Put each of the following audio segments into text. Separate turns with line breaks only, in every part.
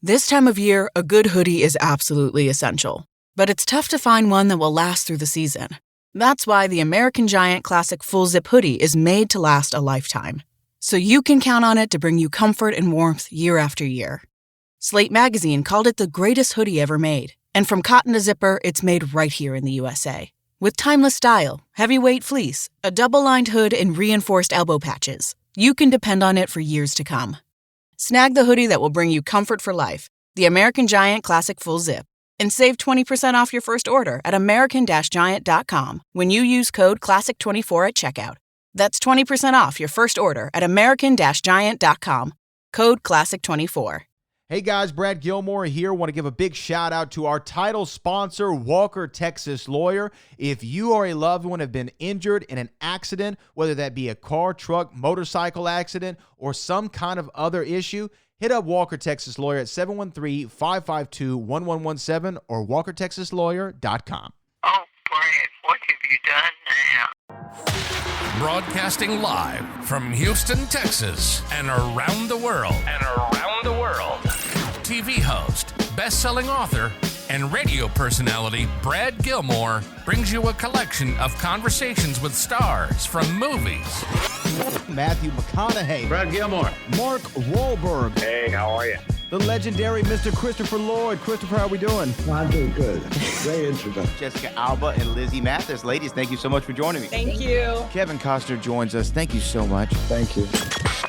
This time of year, a good hoodie is absolutely essential. But it's tough to find one that will last through the season. That's why the American Giant Classic Full Zip Hoodie is made to last a lifetime. So you can count on it to bring you comfort and warmth year after year. Slate Magazine called it the greatest hoodie ever made. And from cotton to zipper, it's made right here in the USA. With timeless style, heavyweight fleece, a double-lined hood, and reinforced elbow patches, you can depend on it for years to come. Snag the hoodie that will bring you comfort for life, the American Giant Classic Full Zip, and save 20% off your first order at american-giant.com when you use code CLASSIC24 at checkout. That's 20% off your first order at american-giant.com, code CLASSIC24.
Hey guys, Brad Gilmore here. Want to give a big shout out to our title sponsor, Walker Texas Lawyer. If you or a loved one have been injured in an accident, whether that be a car, truck, motorcycle accident, or some kind of other issue, hit up Walker Texas Lawyer at 713-552-1117 or walkertexaslawyer.com.
Oh, Brad, what have you done now?
Broadcasting live from Houston, Texas, and around the world. TV host, best-selling author, and radio personality Brad Gilmore brings you a collection of conversations with stars from movies.
Matthew McConaughey.
Brad Gilmore.
Mark Wahlberg.
Hey, how are you?
The legendary Mr. Christopher Lloyd. Christopher, how are we doing?
I'm doing good. Great introduction.
Jessica Alba and Lizzie Mathis. Ladies, thank you so much for joining me.
Thank you.
Kevin Costner joins us. Thank you so much.
Thank you.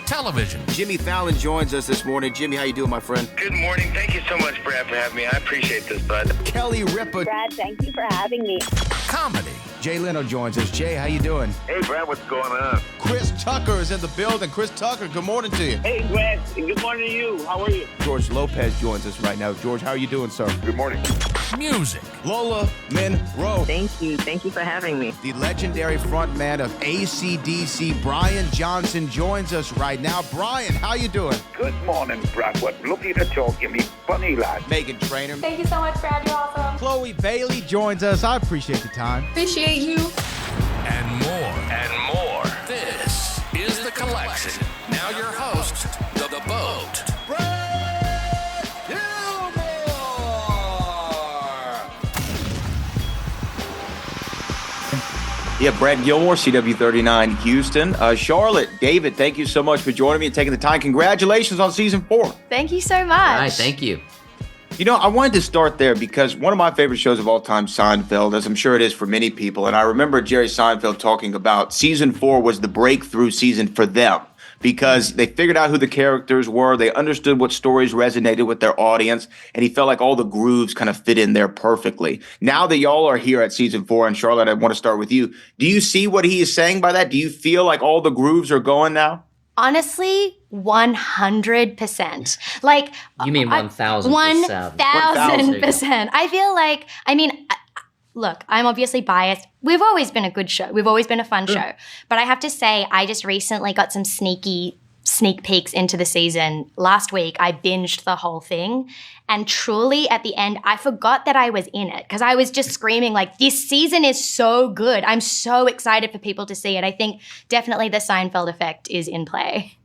Television.
Jimmy Fallon joins us this morning. Jimmy, how you doing, my friend?
Good morning. Thank you so much, Brad, for having me. I appreciate this, bud.
Kelly Ripa.
Brad, thank you for having me.
Comedy.
Jay Leno joins us. Jay, how you doing?
Hey, Brad, what's going on?
Chris Tucker is in the building. Chris Tucker, good morning to you.
Hey, Brad. Good morning to you. How are you?
George Lopez joins us right now. George, how are you doing, sir?
Good morning.
Music.
Lola Monroe.
Thank you. Thank you for having me.
The legendary frontman of AC/DC, Brian Johnson, joins us right now. Brian, how you doing?
Good morning, Brad. What lovely to talk to me. Funny lad.
Megan Trainor.
Thank you so much, Brad. You're awesome.
Chloe Bailey joins us. I appreciate the time.
Appreciate you.
And more. This is The Collection. Now your host, The Boat.
Brad Gilmore.
Yeah, Brad Gilmore, CW39 Houston. Charlotte, David, thank you so much for joining me and taking the time. Congratulations on season 4.
Thank you so much.
All right, thank you.
You know, I wanted to start there because one of my favorite shows of all time, Seinfeld, as I'm sure it is for many people, and I remember Jerry Seinfeld talking about season 4 was the breakthrough season for them because they figured out who the characters were, they understood what stories resonated with their audience, and he felt like all the grooves kind of fit in there perfectly. Now that y'all are here at season 4, and Charlotte, I want to start with you. Do you see what he is saying by that? Do you feel like all the grooves are going now?
Honestly, 100%. Like,
You mean 1,000%.
1,000%. I feel like, look, I'm obviously biased. We've always been a good show. We've always been a fun show. But I have to say, I just recently got some sneak peeks into the season. Last week, I binged the whole thing. And truly, at the end, I forgot that I was in it because I was just screaming like, this season is so good. I'm so excited for people to see it. I think definitely the Seinfeld effect is in play.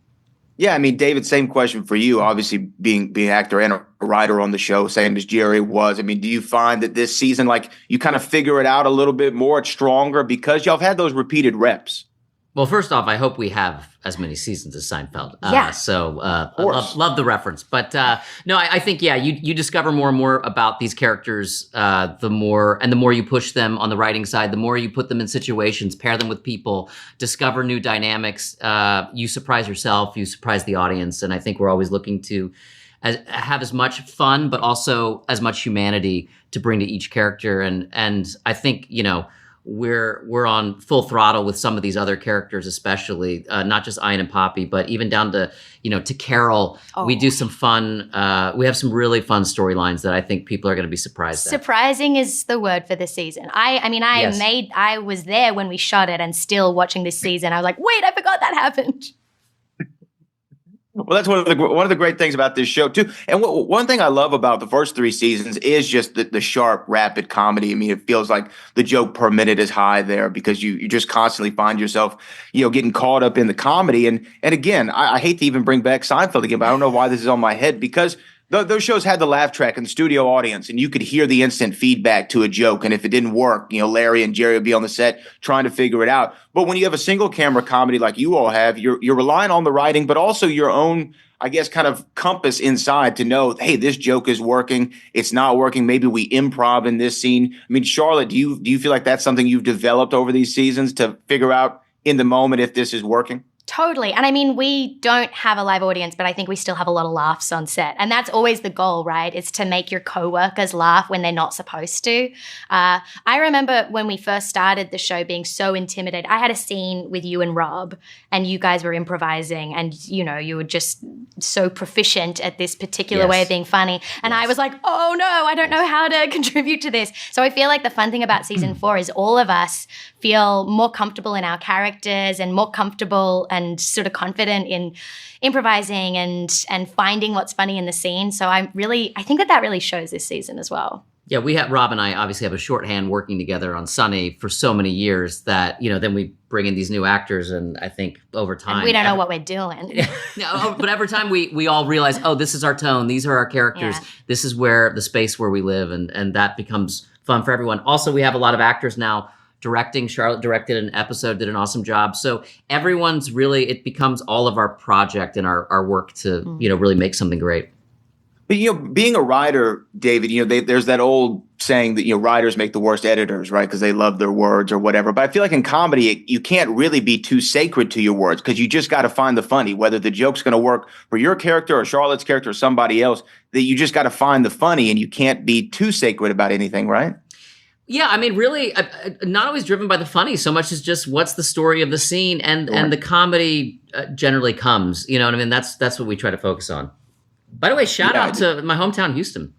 Yeah, I mean, David, same question for you. Obviously, being an actor and a writer on the show, same as Jerry was. I mean, do you find that this season, like, you kind of figure it out a little bit more, it's stronger because y'all have had those repeated reps?
Well, first off, I hope we have as many seasons as Seinfeld.
Yeah.
I love the reference. But no, I think, yeah, you discover more and more about these characters the more you push them on the writing side, the more you put them in situations, pair them with people, discover new dynamics. You surprise yourself, you surprise the audience. And I think we're always looking to have as much fun, but also as much humanity to bring to each character. And I think, you know, we're on full throttle with some of these other characters, especially not just Ian and Poppy, but even down to, you know, to Carol. Oh. We do some fun. We have some really fun storylines that I think people are going to be surprised at.
Surprising is the word for the season. I was there when we shot it, and still watching this season, I was like, wait, I forgot that happened.
Well, that's one of the great things about this show, too. And one thing I love about the first 3 seasons is just the sharp, rapid comedy. I mean, it feels like the joke per minute is high there because you just constantly find yourself, you know, getting caught up in the comedy. And again, I hate to even bring back Seinfeld again, but I don't know why this is on my head because those shows had the laugh track and the studio audience, and you could hear the instant feedback to a joke. And if it didn't work, Larry and Jerry would be on the set trying to figure it out. But when you have a single camera comedy like you all have, you're relying on the writing, but also your own, I guess, kind of compass inside to know, hey, this joke is working. It's not working. Maybe we improv in this scene. I mean, Charlotte, do you feel like that's something you've developed over these seasons to figure out in the moment if this is working?
Totally. And I mean, we don't have a live audience, but I think we still have a lot of laughs on set. And that's always the goal, right? It's to make your coworkers laugh when they're not supposed to. I remember when we first started the show being so intimidated. I had a scene with you and Rob, and you guys were improvising, and, you were just so proficient at this particular way of being funny. And I was like, oh no, I don't know how to contribute to this. So I feel like the fun thing about season 4 is all of us feel more comfortable in our characters and more comfortable and sort of confident in improvising and finding what's funny in the scene. So I think that really shows this season as well.
Yeah, Rob and I obviously have a shorthand working together on Sunny for so many years that, then we bring in these new actors, and I think over time...
And we don't know what we're doing.
No, but every time we all realize, oh, this is our tone, these are our characters, this is where the space where we live, and that becomes fun for everyone. Also, we have a lot of actors now directing. Charlotte directed an episode, did an awesome job. So everyone's really, it becomes all of our project and our work to, really make something great.
But, being a writer, David, there's that old saying that, writers make the worst editors, right? Because they love their words or whatever. But I feel like in comedy, you can't really be too sacred to your words because you just got to find the funny, whether the joke's going to work for your character or Charlotte's character or somebody else, that you just got to find the funny and you can't be too sacred about anything, right?
Yeah, I mean, really, not always driven by the funny so much as just what's the story of the scene, and the comedy generally comes. You know what I mean? That's what we try to focus on. By the way, shout out to my hometown, Houston.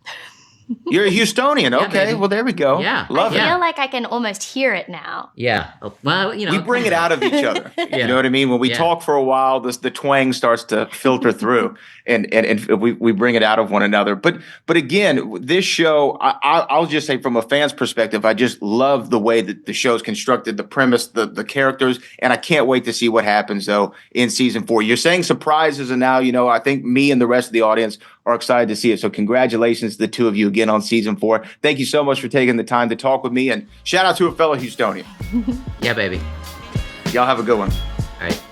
You're a Houstonian. Okay, well, there we go.
Yeah.
I feel like I can almost hear it now.
Yeah. Well,
we bring it out of each other. You know what I mean? When we talk for a while, the twang starts to filter through, and we bring it out of one another. But again, this show, I'll just say from a fan's perspective, I just love the way that the show's constructed, the premise, the characters, and I can't wait to see what happens, though, in season 4. You're saying surprises, and now, I think me and the rest of the audience are excited to see it. So congratulations to the two of you again on season 4. Thank you so much for taking the time to talk with me, and shout out to a fellow Houstonian.
Yeah, baby.
Y'all have a good one.
All right.